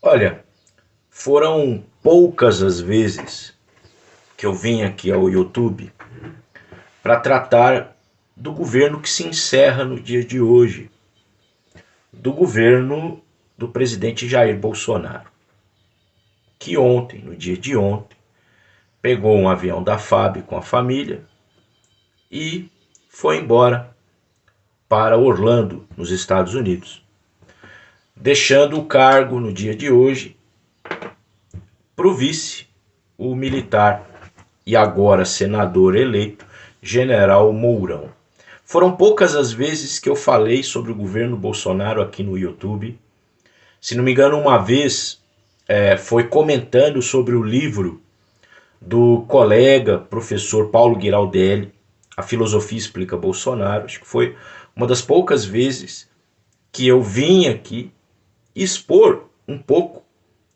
Olha, foram poucas as vezes que eu vim aqui ao YouTube para tratar do governo que se encerra no dia de hoje, do governo do presidente Jair Bolsonaro, que ontem, no dia de ontem, pegou um avião da FAB com a família e foi embora para Orlando, nos Estados Unidos, deixando o cargo no dia de hoje para o vice, o militar e agora senador eleito, General Mourão. Foram poucas as vezes que eu falei sobre o governo Bolsonaro aqui no YouTube. Se não me engano, uma vez foi comentando sobre o livro do colega professor Paulo Giraldelli, A Filosofia Explica Bolsonaro. Acho que foi uma das poucas vezes que eu vim aqui expor um pouco,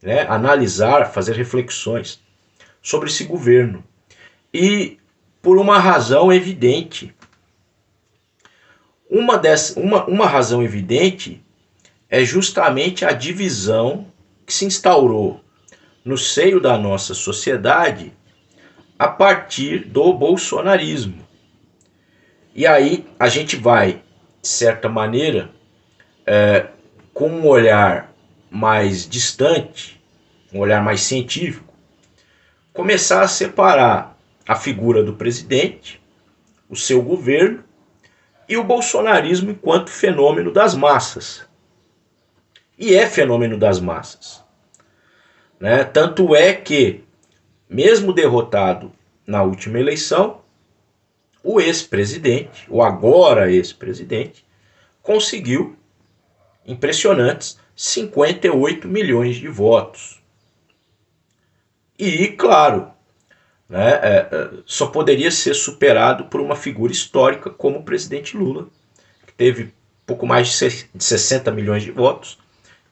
né, analisar, fazer reflexões sobre esse governo. E por uma razão evidente. Uma razão evidente é justamente a divisão que se instaurou no seio da nossa sociedade a partir do bolsonarismo. E aí a gente vai, de certa maneira, com um olhar mais distante, um olhar mais científico, começar a separar a figura do presidente, o seu governo e o bolsonarismo enquanto fenômeno das massas. E é fenômeno das massas, né? Tanto é que, mesmo derrotado na última eleição, o ex-presidente, o agora ex-presidente, conseguiu impressionantes 58 milhões de votos. E, claro, né, só poderia ser superado por uma figura histórica como o presidente Lula, que teve pouco mais de 60 milhões de votos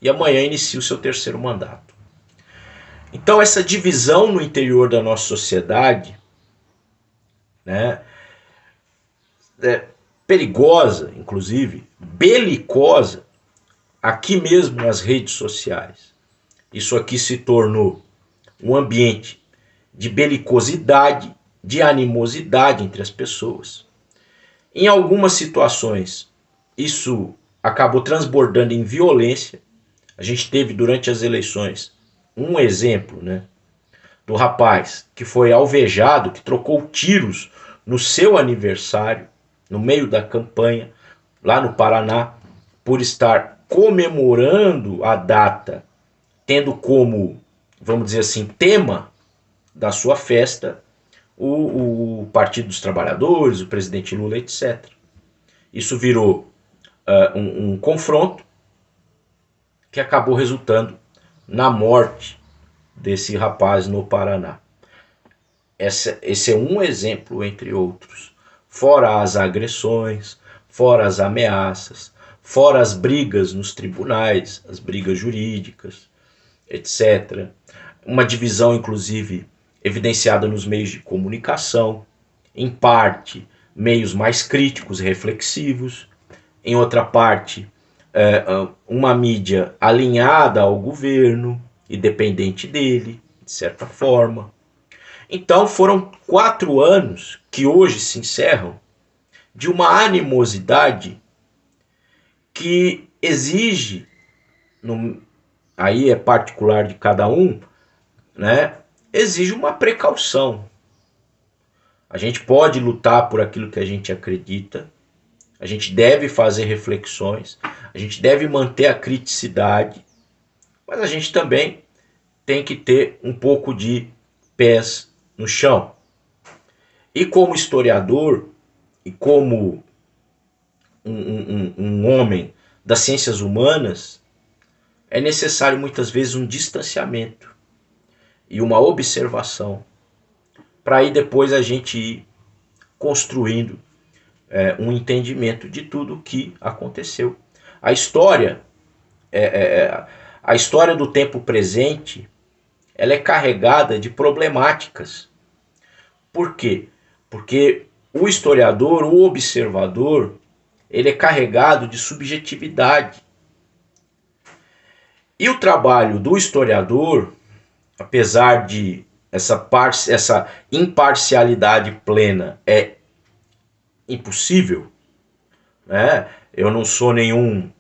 e amanhã inicia o seu terceiro mandato. Então essa divisão no interior da nossa sociedade, né, é perigosa, inclusive, belicosa, aqui mesmo nas redes sociais. Isso aqui se tornou um ambiente de belicosidade, de animosidade entre as pessoas. Em algumas situações, isso acabou transbordando em violência. A gente teve durante as eleições um exemplo, né, do rapaz que foi alvejado, que trocou tiros no seu aniversário, no meio da campanha, lá no Paraná, por estar comemorando a data, tendo como, vamos dizer assim, tema da sua festa o Partido dos Trabalhadores, o presidente Lula, etc. Isso virou um confronto que acabou resultando na morte desse rapaz no Paraná. Esse é um exemplo entre outros. Fora as agressões, fora as ameaças, fora as brigas nos tribunais, as brigas jurídicas, etc. Uma divisão, inclusive, evidenciada nos meios de comunicação, em parte, meios mais críticos e reflexivos, em outra parte, uma mídia alinhada ao governo e dependente dele, de certa forma. Então foram 4 anos que hoje se encerram de uma animosidade que exige, aí é particular de cada um, né? Exige uma precaução. A gente pode lutar por aquilo que a gente acredita, a gente deve fazer reflexões, a gente deve manter a criticidade, mas a gente também tem que ter um pouco de pés no chão. E como historiador e como um homem das ciências humanas, é necessário muitas vezes um distanciamento e uma observação para aí depois a gente ir construindo um entendimento de tudo o que aconteceu. A história, a história do tempo presente, ela é carregada de problemáticas. Por quê? Porque o historiador, o observador, ele é carregado de subjetividade. E o trabalho do historiador, apesar de essa imparcialidade plena é impossível, né? Eu não sou nenhum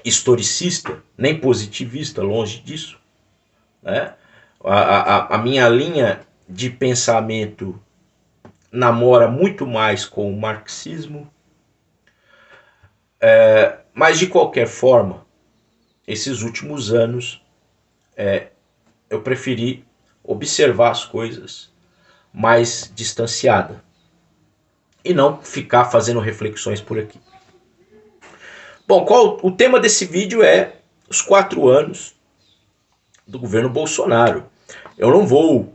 historicista, nem positivista, longe disso, né? A minha linha de pensamento namora muito mais com o marxismo, mas de qualquer forma, esses últimos anos eu preferi observar as coisas mais distanciada e não ficar fazendo reflexões por aqui. Bom, o tema desse vídeo é os 4 anos do governo Bolsonaro. Eu não vou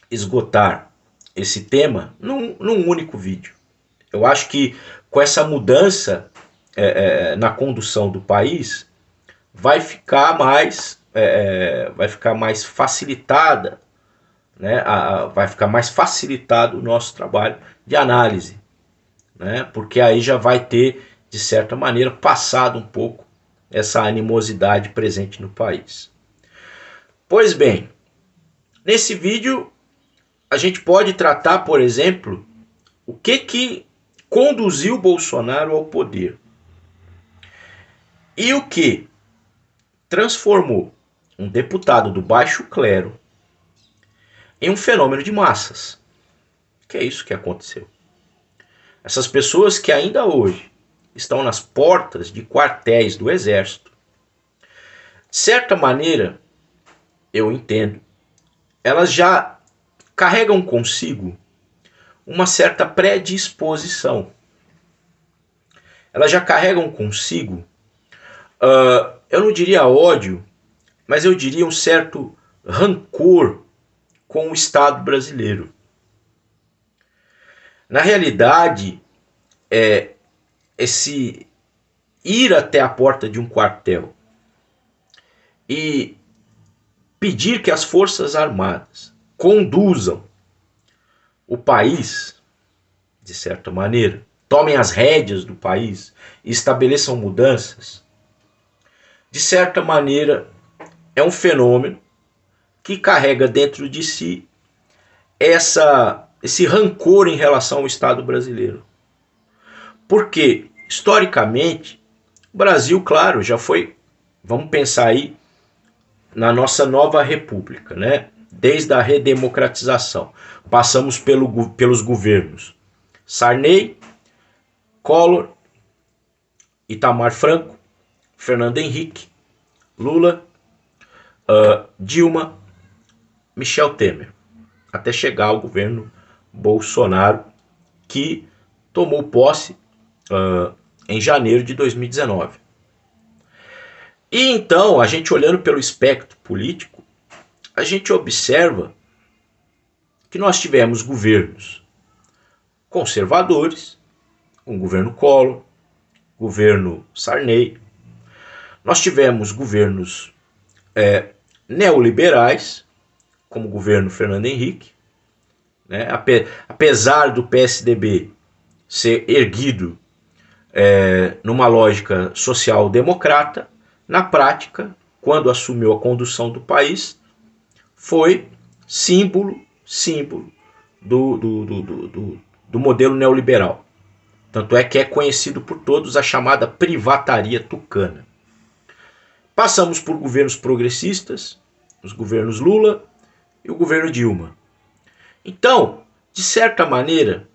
esgotar esse tema num único vídeo. Eu acho que com essa mudança na condução do país, vai ficar mais facilitada, né? Vai ficar mais facilitado o nosso trabalho de análise, né? Porque aí já vai ter, de certa maneira, passado um pouco essa animosidade presente no país. Pois bem, nesse vídeo a gente pode tratar, por exemplo, o que conduziu Bolsonaro ao poder e o que transformou um deputado do baixo clero em um fenômeno de massas. Que é isso que aconteceu. Essas pessoas que ainda hoje estão nas portas de quartéis do exército, de certa maneira, eu entendo, elas já carregam consigo uma certa predisposição. Elas já carregam consigo, eu não diria ódio, mas eu diria um certo rancor com o Estado brasileiro. Na realidade, esse ir até a porta de um quartel e pedir que as Forças Armadas conduzam o país, de certa maneira, tomem as rédeas do país e estabeleçam mudanças, de certa maneira é um fenômeno que carrega dentro de si esse rancor em relação ao Estado brasileiro. Porque, historicamente, o Brasil, claro, já foi, vamos pensar aí, na nossa nova república, né? Desde a redemocratização. Passamos pelos governos Sarney, Collor, Itamar Franco, Fernando Henrique, Lula, Dilma, Michel Temer, até chegar ao governo Bolsonaro, que tomou posse em janeiro de 2019. E então, a gente olhando pelo espectro político, a gente observa que nós tivemos governos conservadores, um governo Collor, governo Sarney, nós tivemos governos neoliberais, como o governo Fernando Henrique, né? Apesar do PSDB ser erguido numa lógica social-democrata, na prática, quando assumiu a condução do país, foi símbolo do modelo neoliberal. Tanto é que é conhecido por todos a chamada privataria tucana. Passamos por governos progressistas, os governos Lula e o governo Dilma. Então, de certa maneira,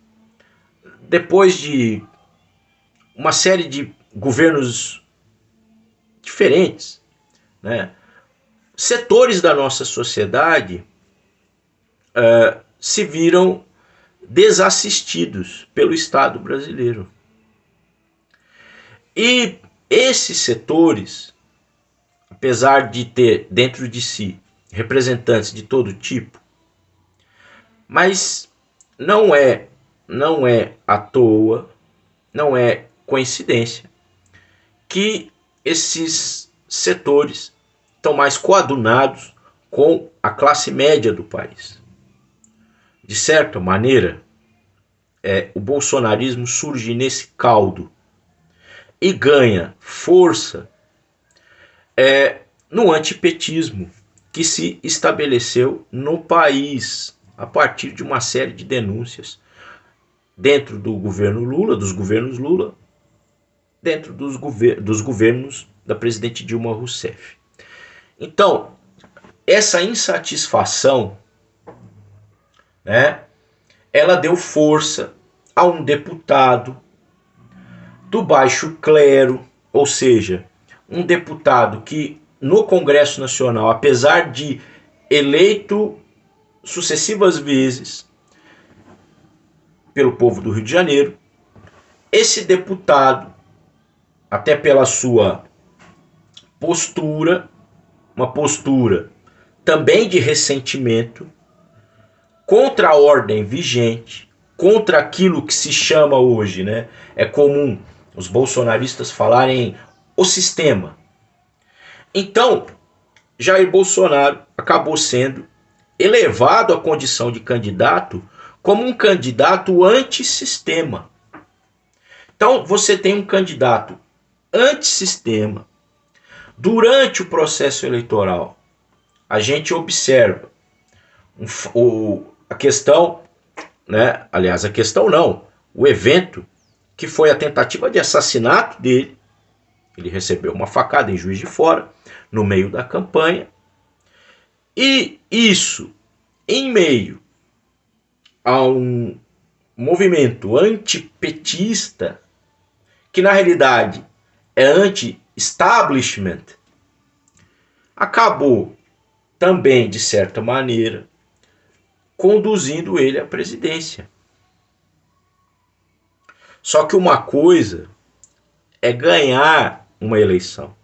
depois de uma série de governos diferentes, né, setores da nossa sociedade se viram desassistidos pelo Estado brasileiro. E esses setores, apesar de ter dentro de si representantes de todo tipo, mas não é à toa, não é coincidência que esses setores estão mais coadunados com a classe média do país. De certa maneira, o bolsonarismo surge nesse caldo e ganha força no antipetismo que se estabeleceu no país a partir de uma série de denúncias dentro do governo Lula, dos governos Lula, dentro dos governos da presidente Dilma Rousseff. Então, essa insatisfação, né, ela deu força a um deputado do baixo clero, ou seja, um deputado que no Congresso Nacional, apesar de eleito sucessivas vezes pelo povo do Rio de Janeiro, esse deputado, até pela sua postura, uma postura também de ressentimento contra a ordem vigente, contra aquilo que se chama hoje, né? É comum os bolsonaristas falarem o sistema. Então, Jair Bolsonaro acabou sendo elevado à condição de candidato como um candidato antissistema. Então, você tem um candidato antissistema. Durante o processo eleitoral, a gente observa a questão, né? Aliás, a questão não, o evento que foi a tentativa de assassinato dele. Ele recebeu uma facada em Juiz de Fora, no meio da campanha. E isso, em meio a um movimento antipetista, que na realidade é anti-establishment, acabou também, de certa maneira, conduzindo ele à presidência. Só que uma coisa é ganhar uma eleição.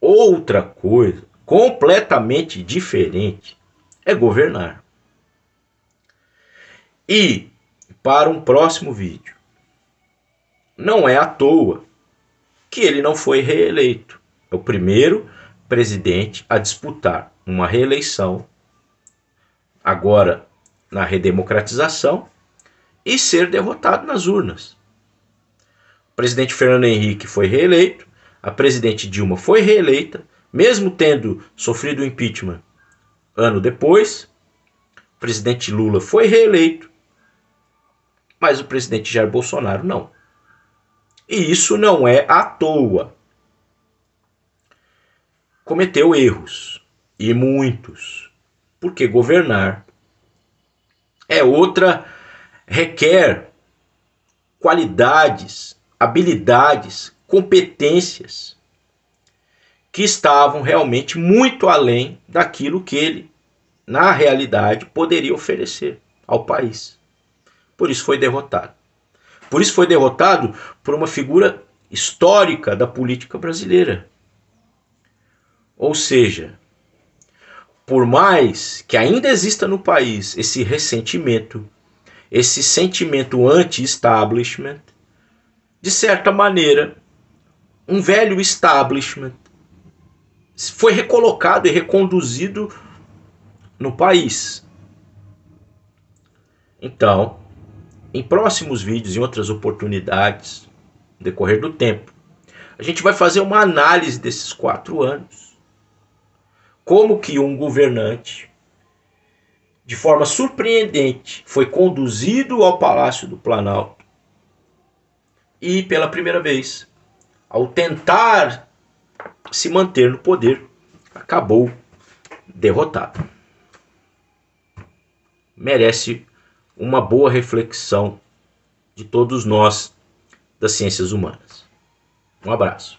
Outra coisa, completamente diferente, é governar. E, para um próximo vídeo, não é à toa que ele não foi reeleito. É o primeiro presidente a disputar uma reeleição, agora na redemocratização, e ser derrotado nas urnas. O presidente Fernando Henrique foi reeleito, a presidente Dilma foi reeleita, mesmo tendo sofrido o impeachment ano depois. O presidente Lula foi reeleito, mas o presidente Jair Bolsonaro não. E isso não é à toa. Cometeu erros, e muitos, porque governar é outra, requer qualidades, habilidades, competências que estavam realmente muito além daquilo que ele, na realidade, poderia oferecer ao país. Por isso foi derrotado. Por isso foi derrotado por uma figura histórica da política brasileira. Ou seja, por mais que ainda exista no país esse ressentimento, esse sentimento anti-establishment, de certa maneira, um velho establishment foi recolocado e reconduzido no país. Então, em próximos vídeos, em outras oportunidades, no decorrer do tempo, a gente vai fazer uma análise desses 4 anos. Como que um governante, de forma surpreendente, foi conduzido ao Palácio do Planalto e, pela primeira vez, ao tentar se manter no poder, acabou derrotado. Merece uma boa reflexão de todos nós das ciências humanas. Um abraço.